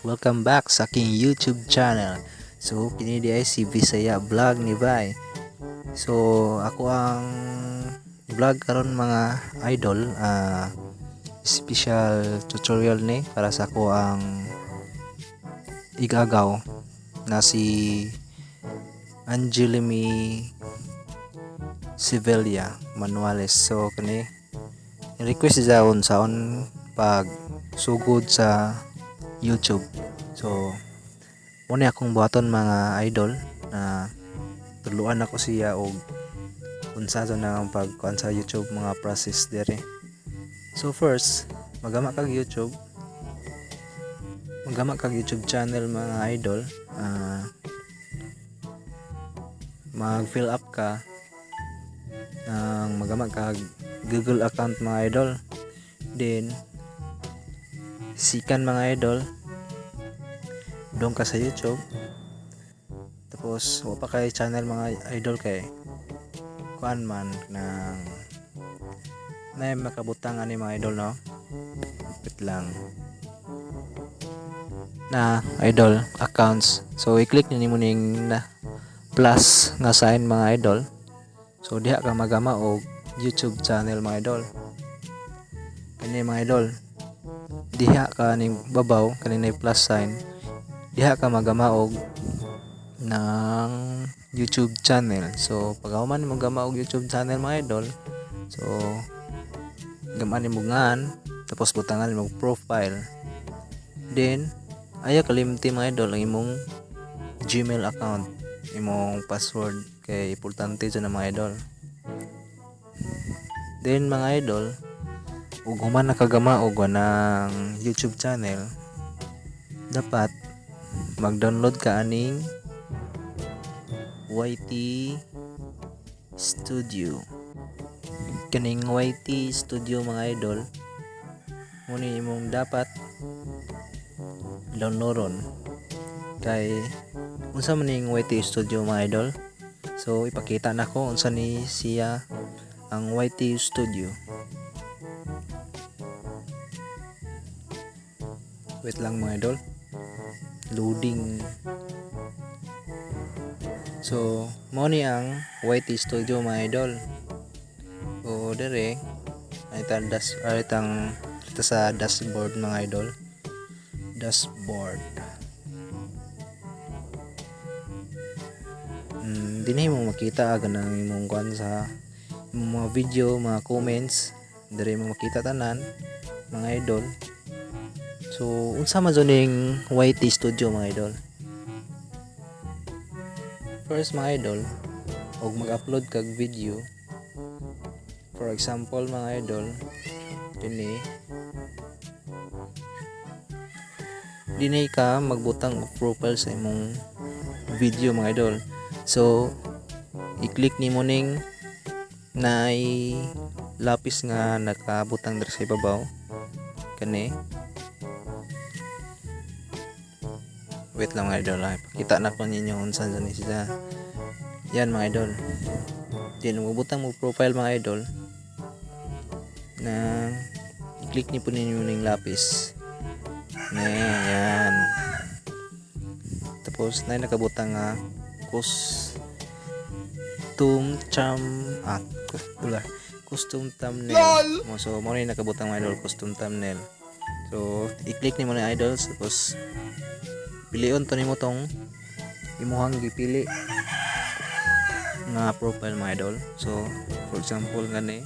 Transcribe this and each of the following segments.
welcome back sa aking YouTube channel. So kini di ay si Bisaya Vlog ni Bay. So ako ang vlog karon mga idol, special tutorial ni para sa ako ang igagaw na si Angelimi Sevilla Manuales. So kani request daon sa on pag sugod sa YouTube. So muna akong buhaton mga idol na tuluan ako siya og unsa na ang pagkuan sa YouTube mga process dere. So first, magama kag YouTube channel mga idol. Mag fill up ka ng magama kag Google account mga idol. Then sikan mga idol doon ka sa YouTube. Tapos wa pa kay channel mga idol kay kuan man ng na makabutang ani mga idol, no? Wait lang. Na idol accounts. So i-click niyo ning na plus nga sign mga idol. So diha ka magama og YouTube channel mga idol. Kani mga idol, diha ka ning babaw kanina plus sign, diha ka magama og ng YouTube channel. So pag man mo gama og YouTube channel mga idol, so gaman mo ngan tapos butangan mo profile. Then aya kalimti mga idol ang imong Gmail account, imong password kay importante dyan mga idol. Then mga idol, ug human nakagama og ng YouTube channel, dapat mag-download ka aning YT Studio. Kaning YT Studio mga idol, muna imong dapat downloadon. Kay unsa man ning YT Studio mga idol? So ipakita nako unsa ni siya ang YT Studio. Wait lang mga idol, loading. So mo ni ang YT Studio mga idol. O dere ay tang sa dashboard mga idol. Dashboard. Dinhi mo makita ganang imong kuan sa mga video, mga comments, dere mo makita tanan mga idol. So unsa man ning YT Studio mga idol? First mga idol, og mag-upload kag video. For example mga idol, dinhi ka magbutang og profile sa imong video mga idol. So i-click nimo ning naay lapis nga nakabutang diri sa ibabaw kani. Wait lang mga idol, pakita na ko ninyo unsa ni siya. Yan mga idol, din magbutang mo profile mga idol na i-click ni po ninyo ning lapis na yan. Tapos na nakabutang nga custom thumbnail mo. So mo rin nakabutang mga idol custom thumbnail. So i-click ni mo na idol, tapos pilion to nimo tong imuhang gipili nga profile mga idol. So for example gani,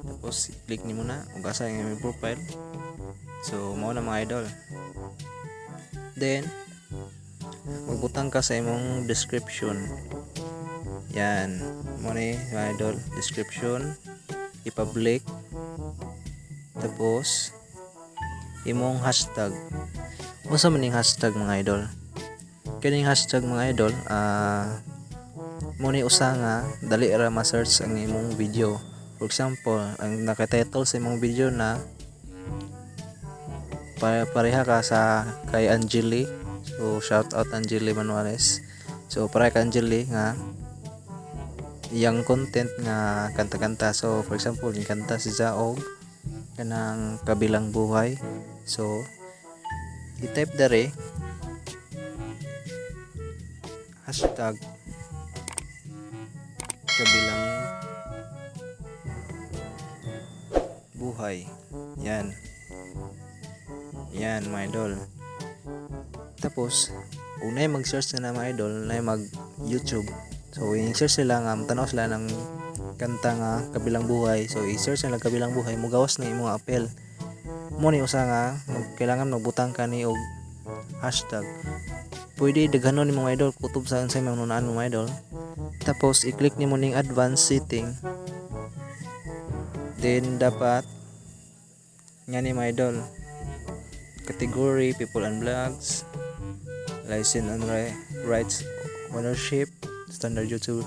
tapos i-click nimo na ug asa ang imong profile. So mao na mga idol. Then magbutang ka sa imong description. Yan mo ni mga idol, description i-public. Tapos imong hashtag. Unsa man ning hashtag mga idol? Kining hashtag mga idol, mo ni usa nga dali ra ma-search ang imong video. For example, ang naka-title sa imong video na pareha ka sa kay Angeli. So shout out Angeli Manuales. So para kay Angeli nga iyang content nga kanta-kanta. So for example, yung kanta si Zaog kanang Kabilang Buhay. So i-type dere hashtag kabilang buhay. Yan. Yan mga idol. Tapos unay mag-search na mga idol, unay mag-YouTube. So i-search sila nga tanaw sila ng kanta nga kabilang buhay. So i-search nila kabilang buhay, mugawas na imong apel. Mo ni usa nga kailangan magbutang ka ni og hashtag. Pwede daghanon ni mga idol kutob sa unsay manunaan mo mga idol. Tapos i-click nimo ning advanced setting. Then dapat nga ni mga idol, category people and blogs, license and rights ownership, standard YouTube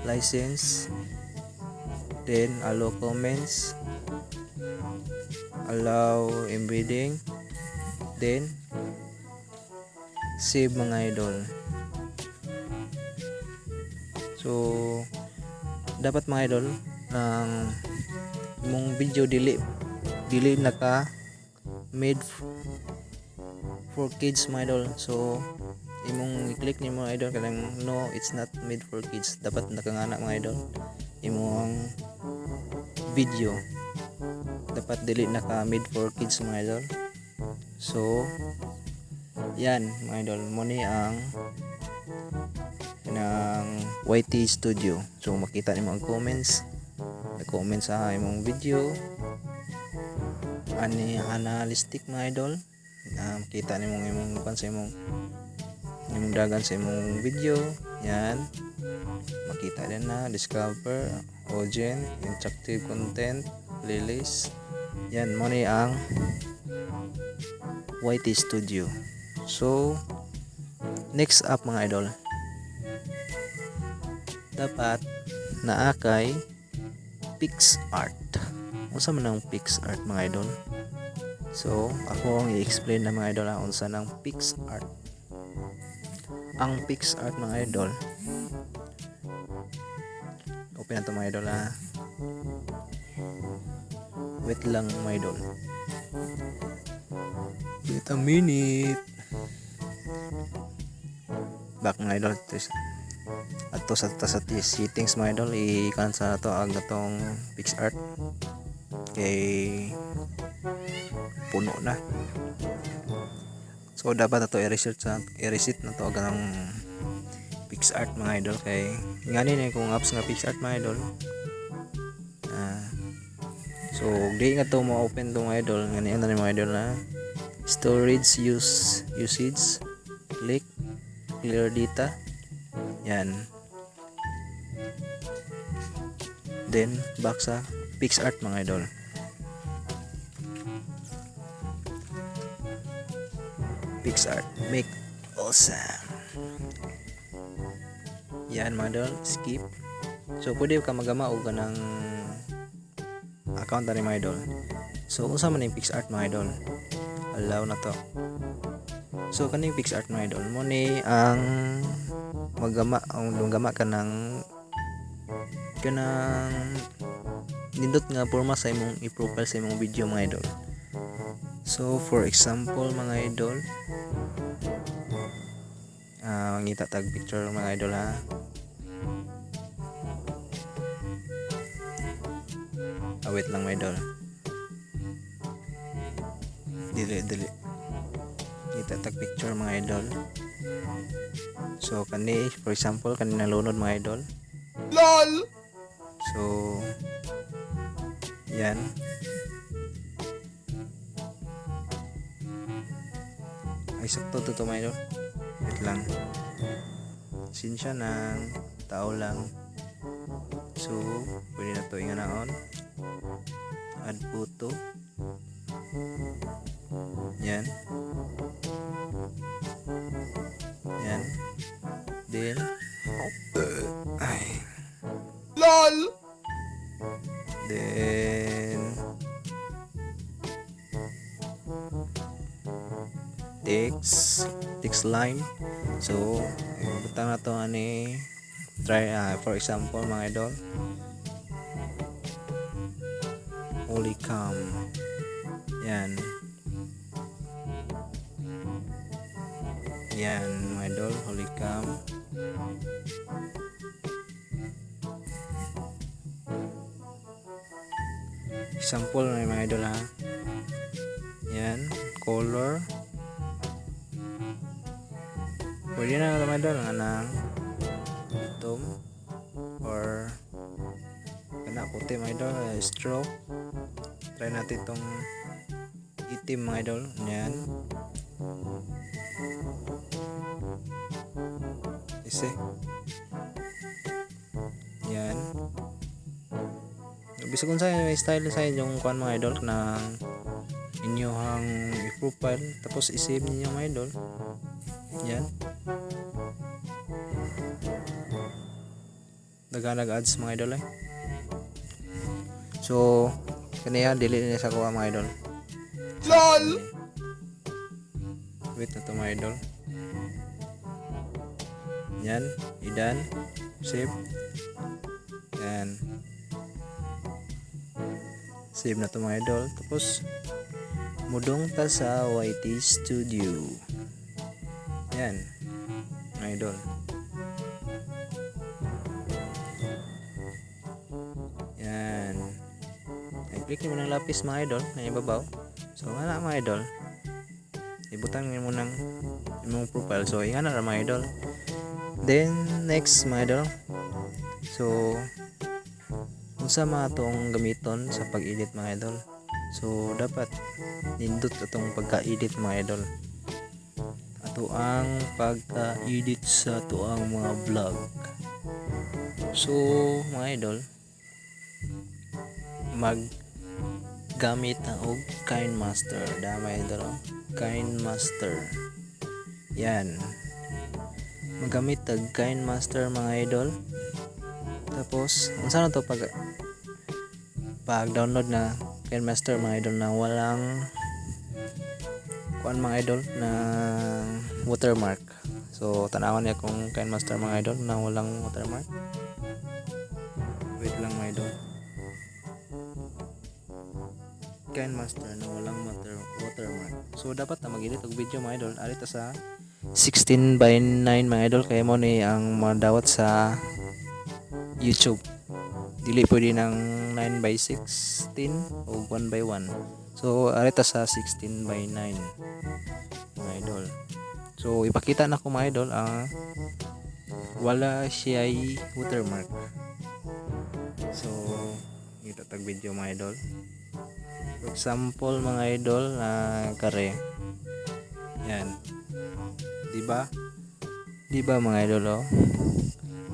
license, then allow comments, allow embedding, then save mga idol. So dapat mga idol ng mong video dili naka made for kids mga idol. So imong i-click nimo mga idol kanang no, it's not made for kids. Dapat nakangana mga idol imong video dapat dili naka made for kids mga idol. So yan mga idol, mo ni ang YT Studio. So makita nimo ang comments, nag-comment sa imong video ani analytic mga idol. Makita nimo imong sa imong dagan sa imong video. Yan, makita din na discover, audience, interactive content, playlist. Yan mo ni ang YT Studio. So next up mga idol, dapat naa kay PicsArt. Unsa man ang PicsArt mga idol? So ako ang i-explain na mga idol ang unsa nang PicsArt. Ang PicsArt mga idol, open na to mga idol ha. Wait lang mga idol, wait a minute. Back mga idol, ato sa settings mga idol, i-cancel na to ang gatong PicsArt kay puno na. So dapat ato i-reset na to ang PicsArt mga idol kay ngani na kung apps nga PicsArt mga idol. So di nga to mo open to mga idol, ngani na mga idol na storage usage, click clear data. Yan, then back sa PicsArt mga idol. PicsArt make awesome. Yan mga idol, skip. So pwede ka magama og kanang account ani mga idol. So unsa man yung PicsArt mga idol, allow na to. So kaning PicsArt mga idol, mo ni ang magama ka ng kanang nindot nga forma sa imong i-profile sa imong video mga idol. So for example mga idol, mangita tag picture mga idol ha. Wait lang mga idol, dili kita tag picture mga idol. So kani for example kani nalunod mga idol, lol. So yan, ay sakto to mga idol. Wait lang, sinsya ng tao lang. So pwede na to inganaon, add photo. Yan, then lol, then text line. So butang na to ani try for example mga idol, holy cam. Yan, Yan mga idol, holy cam. Example na mga idol ha. Yan, color. Pwede na mga idol ng atom or kana puti mga idol, stroke. Try natin itong itim mga idol. Yan. Isi. Yan. Bisa kung saan may style sa inyong kuan mga idol na inyong i-profile tapos i-save niyo mga idol. Yan. Nag-ads mga idol eh. So kaniya delete niya sa kuha mga idol. LOL. Wait na to mga idol. Yan, idan, save. Yan. Save na to mga idol. Tapos mudong ta sa YT Studio. Yan. Mga idol. Yan. I-click niyo mo ng lapis mga idol na ibabaw. So wala mga idol. Ibutang niyo mo ng imong profile. So inga na mga idol. Then next mga idol. So unsa mga tong gamiton sa pag-edit mga idol. So dapat nindot atong pagka-edit mga idol. Ato ang pagka-edit sa tuang mga vlog. So mga idol, gamit na og KineMaster. Damay idol, KineMaster. Yan. Magamit tag KineMaster mga idol. Tapos unsa na to pag-download na KineMaster mga idol na walang kuan mga idol na watermark. So tanawan niya kung KineMaster mga idol na walang watermark. Wait lang mga idol. KineMaster na walang watermark. So dapat na mag-edit og video mga idol. Ari ta sa 16:9 mga idol kaya mo ni ang madawat sa YouTube. Dili pwede ng 9:16 o 1:1. So ari ta sa 16:9 mga idol. So ipakita na ko mga idol ang wala siya watermark. So ito tag video mga idol. For example mga idol na kare. Yan. Diba mga idol oh?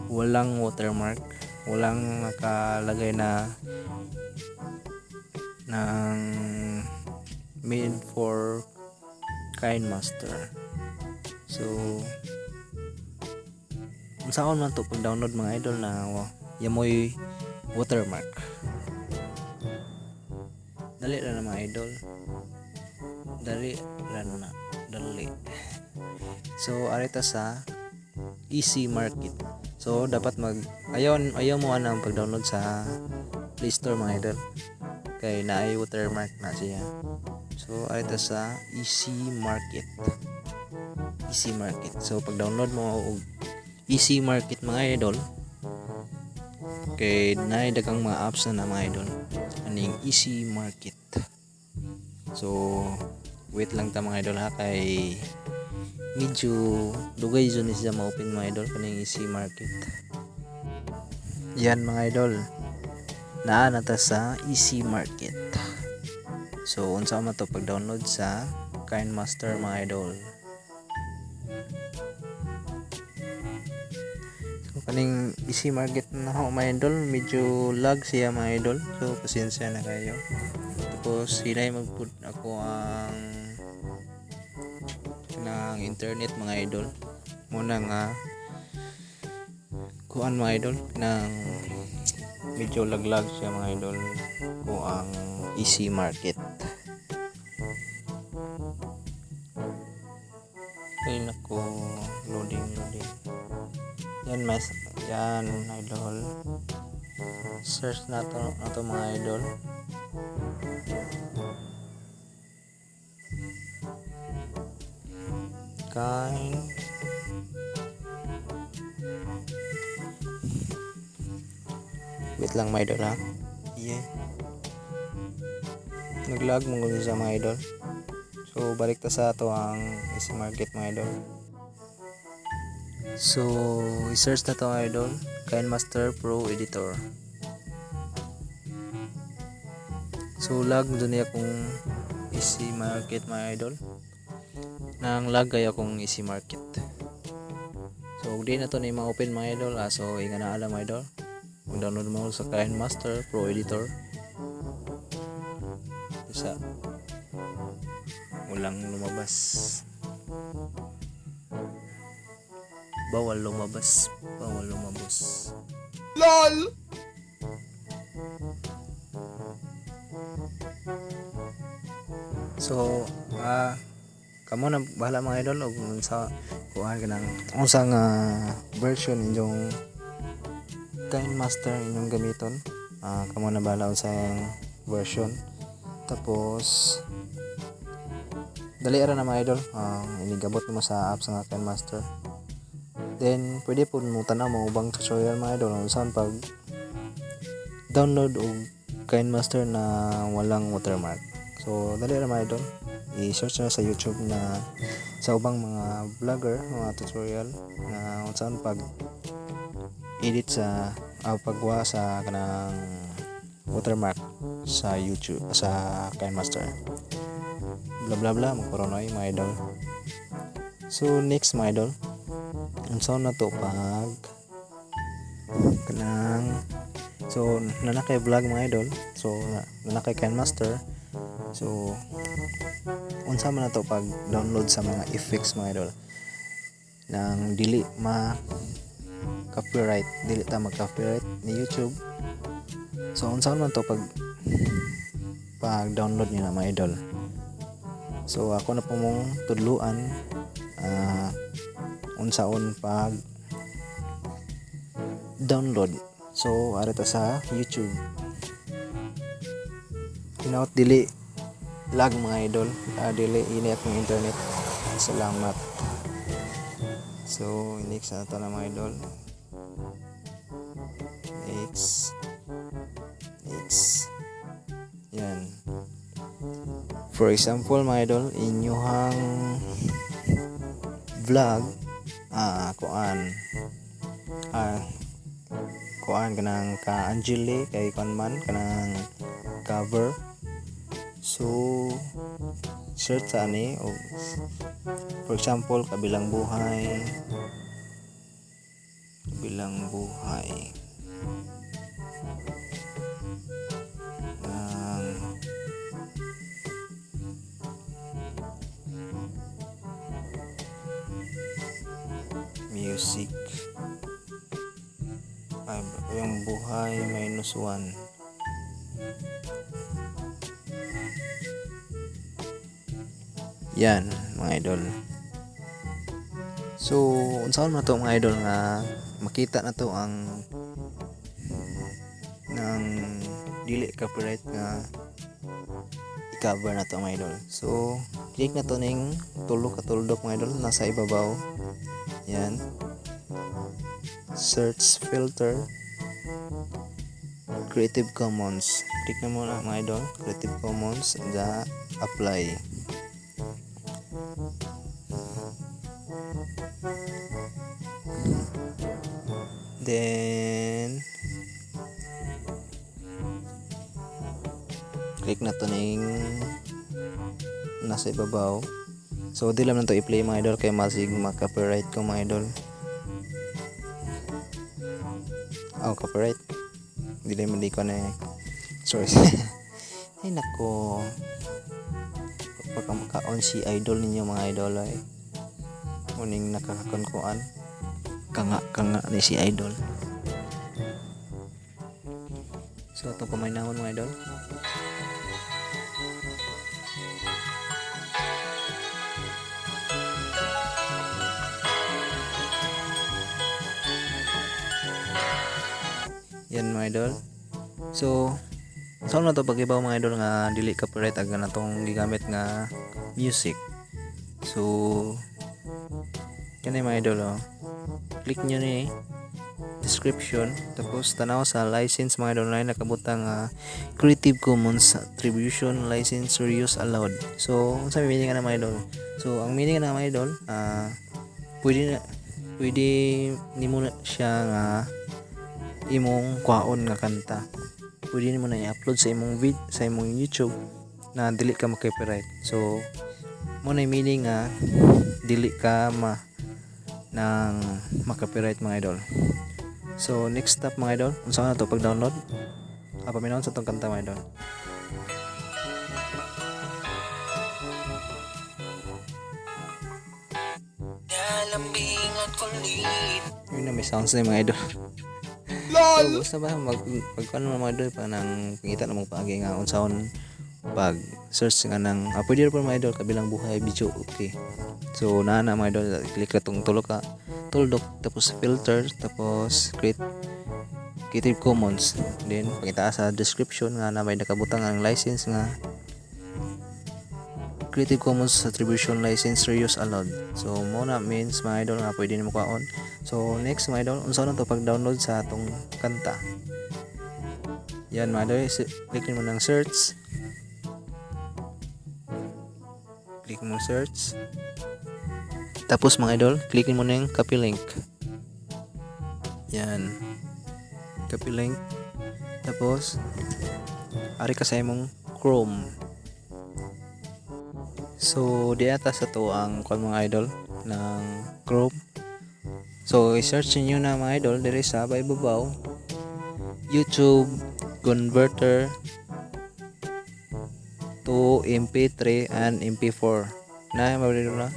Walang watermark, walang nakalagay na ng made for KineMaster. So unsaon man to pag-download mga idol na yamoy watermark. Dali lang na mga idol. Dali. So arita sa easy market. So dapat ayaw mo ang pag-download sa Play Store mga idol. Kay naay watermark na siya. So arita sa easy market. So pag-download mo og easy market mga idol, kay naay daghang mga apps na mga idol aning easy market. So wait lang ta mga idol ha, kay medyo dugay zone siya ma-open mga idol kaning easy market. Yan mga idol, naa na ta sa easy market. So unsa man to pag-download sa KineMaster mga idol. So kaning easy market na ho mga idol, medyo lag siya mga idol. So pasensya na kayo. Tapos hilay magpud ako ang ng internet mga idol. Muna nga kuan mga idol ng medyo laglag siya mga idol ko ang easy market. Ay nako, loading. Yan idol. Search na to mga idol. Kind. Wait lang mga idol ha. Yeah. Naglag mo ko sa mga idol. So balik ta sa ato ang Easy Market mga idol. So i-search na to mga idol, KineMaster Pro Editor. So lag dun niya akong Easy Market mga idol. Nang lag kaya akong Easy Market. So di na to ni ma-open mga idol. So inga na alam mga idol. Mag-download mo sa KineMaster Pro Editor. Isa walang lumabas. Bawal lumabas. LOL! So, kamo na bahala mga idol og sa kuan kanang unsang version inyong KineMaster inyong gamiton. Kamo na bahala unsang version. Tapos dali ra na mga idol. Inigabot mo sa apps nga KineMaster. Then pwede po mo tanaw mo ubang tutorial mga idol unsaon pag download og KineMaster na walang watermark. So dali ra mga idol, i-search na sa YouTube na sa ubang mga vlogger mga tutorial na unsaon pag edit sa pagwa sa kanang watermark sa YouTube sa KineMaster. Bla bla bla magkoronoy mga idol. So next mga idol, unsaon na to pag kanang so nanakay vlog mga idol. So nanakay KineMaster. So unsa man na to pag download sa mga effects mga idol nang dili ma copyright, dili ta mag copyright ni YouTube. So unsa man to pag download niyo na mga idol. So ako na po mong tudluan unsaon pag download. So ari ta sa YouTube. Hinaut dili lag mga idol, dili ini akong internet. Salamat. So next na to na mga idol. Next. Yan. For example mga idol, inyuhang vlog kuan kanang ka Angeli kay kanman kanang cover. So search sa ani o for example kabilang buhay music yung buhay -1. Yan mga idol. So unsaon man to mga idol nga makita na to ang nang dili copyright nga i-cover na to mga idol. So click na to ning tulo ka tuldok mga idol nasa ibabaw. Yan. Search filter Creative Commons. Click na mo na mga idol, Creative Commons, and apply. Then click na to ning nasa ibabaw. So di lang na to i-play mga idol kay masig ma-copyright ko mga idol. Copyright. Dili man di ko na sorry. Ay nako. Pagka maka-on si idol ninyo mga idol ay muning nakakakonkuan. Kanga ni si idol. So ito pamainahon mga idol. Yan mga idol. So saan na to pag ibaw mga idol nga dili copyright aga na tong gigamit nga music. So Yan mga idol oh. Click nyo ni description tapos tanaw sa license mga idol na nakabutang Creative Commons Attribution License Reuse Allowed. So unsa may meaning na mga idol? So ang meaning na mga idol pwede nimo na siya nga imong kwaon nga kanta. Pwede nimo na i-upload sa imong sa imong YouTube na dili ka ma-copyright. So mo na meaning nga dili ka nang ma-copyright mga idol. So next step mga idol, unsa na to pag-download? Paminawon sa tong kanta mga idol. Yun na may sounds na yung mga idol. So gusto ba pagkuhan mga idol pa nang pangita na mong paagi nga unsaon pag search nga ng pwede rin po mga idol kabilang buhay video. Okay, so na mga idol, click ka tong tuldok tapos filter tapos Creative Commons, then pakita sa description nga na may nakabutang ang license nga Creative Commons Attribution License Reuse Allowed. So mo na means mga idol nga pwede nimo kwaon. So next mga idol, unsa na to pag-download sa atong kanta? Yan mga idol, click mo ng search. Click mo search. Tapos mga idol, click mo ng copy link. Yan. Copy link. Tapos ari ka sa imong Chrome. So di ata sa to ang mga idol ng Chrome. So i-search niyo na mga idol diri sa ibabaw YouTube Converter to MP3 and MP4 na mabili na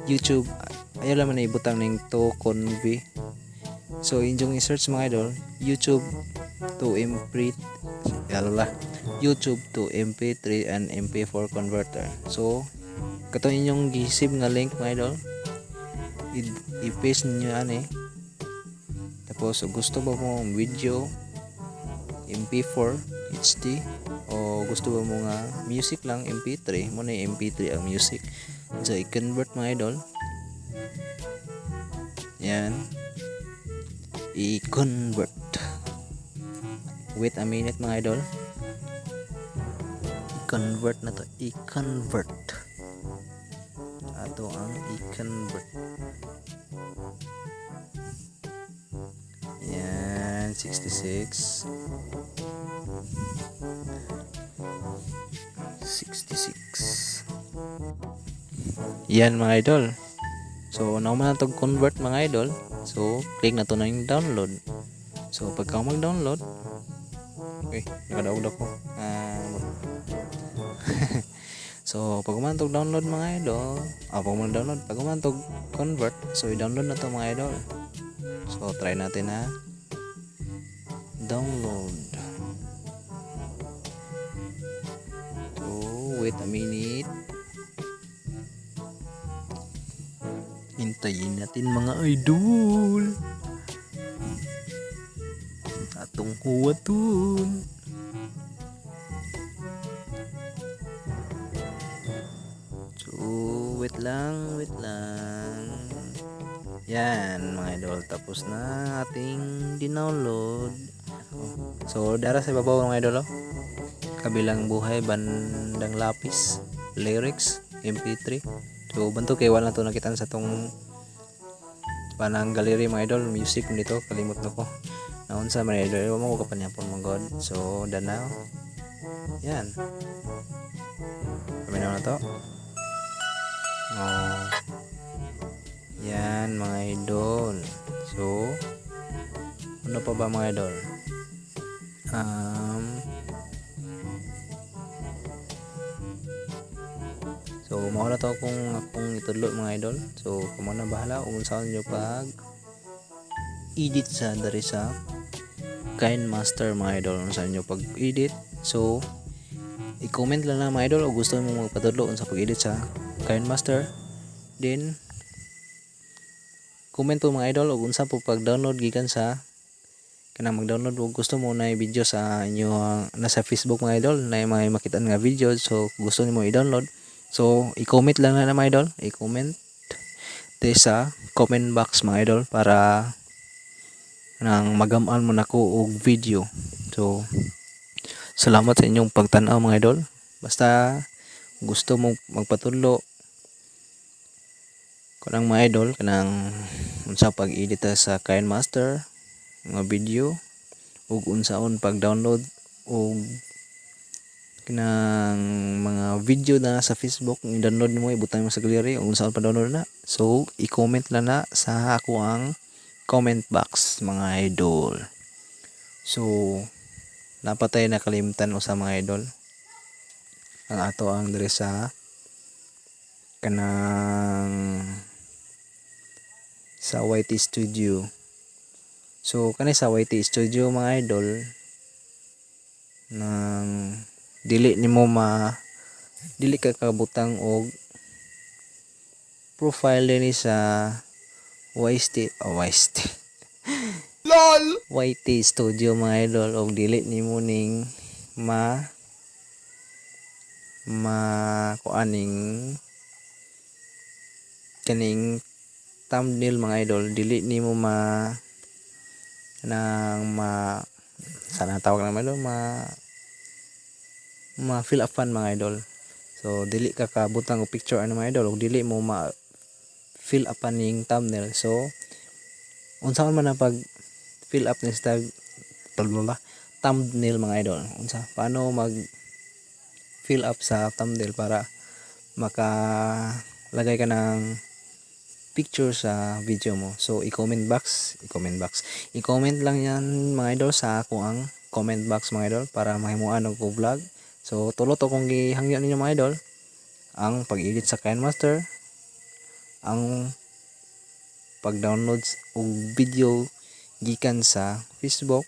YouTube. Ayaw lang man ibutang ning to conv. So inyong i-search mga idol YouTube to YouTube to MP3 and MP4 converter. So kato inyong gisib nga link mga idol, i-paste niyo ani. Tapos gusto ba mo video MP4 HD o gusto ba mo nga music lang MP3, mo na MP3 ang music. So i-convert mga idol. Yan. I-convert. Wait a minute mga idol. I-convert na to. I-convert. Ato ang i-convert. Yan. 66. 66. Yan mga idol. So now man to convert mga idol. So click na to na yung download. So pagka mag-download, nakadaog ako. So pag man to download mga idol, pag man to convert, so i-download na to mga idol. So try natin na download. So wait a minute. Hintayin natin mga idol. Atong huwatun. So wait lang. Yan mga idol, tapos na ating dinownload. So dara sa ibabaw mga idol, kabilang buhay, bandang lapis, lyrics, MP3. So banto kay wala to nakitaan sa tong panang gallery mga idol, music dito kalimot na ko. Naon sa mga idol, mo ko kapanyapon mga god. So danaw. Yan. Paminaw na to. Oh. Yan mga idol. So ano pa ba mga idol? So mao na to akong itudlo mga idol. So kumo na bahala kung saan nyo pag edit sa dari sa KineMaster mga idol, kung saan nyo pag edit. So i-comment lang na mga idol o gusto mo magpatudlo sa pag-edit sa KineMaster. Then comment po mga idol o unsa po pag-download gikan sa kanang mag-download o gusto mo na video sa inyo nasa Facebook mga idol na may makita nga video. So gusto niyo i-download, so i-comment lang na mga idol, i-comment. dito sa comment box mga idol para nang magamaan mo nako og video. So salamat sa inyong pagtan-aw mga idol. Basta gusto mong magpatulo kanang mga idol kanang unsa pag-edit sa KineMaster mga video ug unsaon pag-download og kanang mga video na sa Facebook i-download mo ibutang mo sa gallery ug unsaon pa-download na. So i-comment lang na sa ako ang comment box mga idol. So napatay nakalimtan usa mga idol ang ato ang dire sa kanang sa YT Studio. So kani sa YT Studio mga idol nang dili ka kabutang og profile dinhi sa LOL YT Studio mga idol og dili nimo ning kuaning kaning thumbnail mga idol dili nimo sana tawag na idol fill upan mga idol. So dili ka kabutang og picture ano mga idol og dili mo fill upan ning thumbnail. So unsa man ang pag fill up ni sa thumbnail mga idol, paano mag fill up sa thumbnail para makalagay ka ng picture sa video mo. So i-comment lang yan mga idol sa ako ang comment box mga idol para mahimuan og vlog. So tulo to kung gihangyo ninyo mga idol ang pag-edit sa KineMaster, ang pag-download og video gikan sa Facebook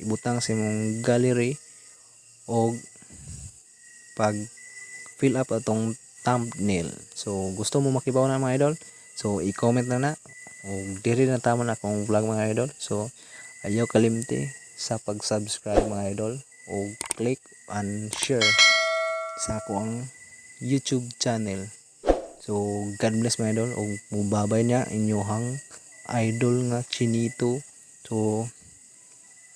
ibutang sa imong gallery og pag fill up atong thumbnail. So gusto mo makibaw na mga idol, so i-comment na o diri na tama na akong vlog mga idol. So ayaw kalimti sa pag-subscribe mga idol o click and share sa akong YouTube channel. So God bless mga idol o mubabay niya inyohang idol nga Chinito. So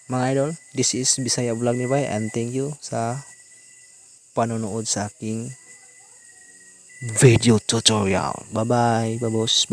mga idol, this is Bisaya Vlog ni Bay and thank you sa panonood sa aking video tutorial. Bye bye, babos.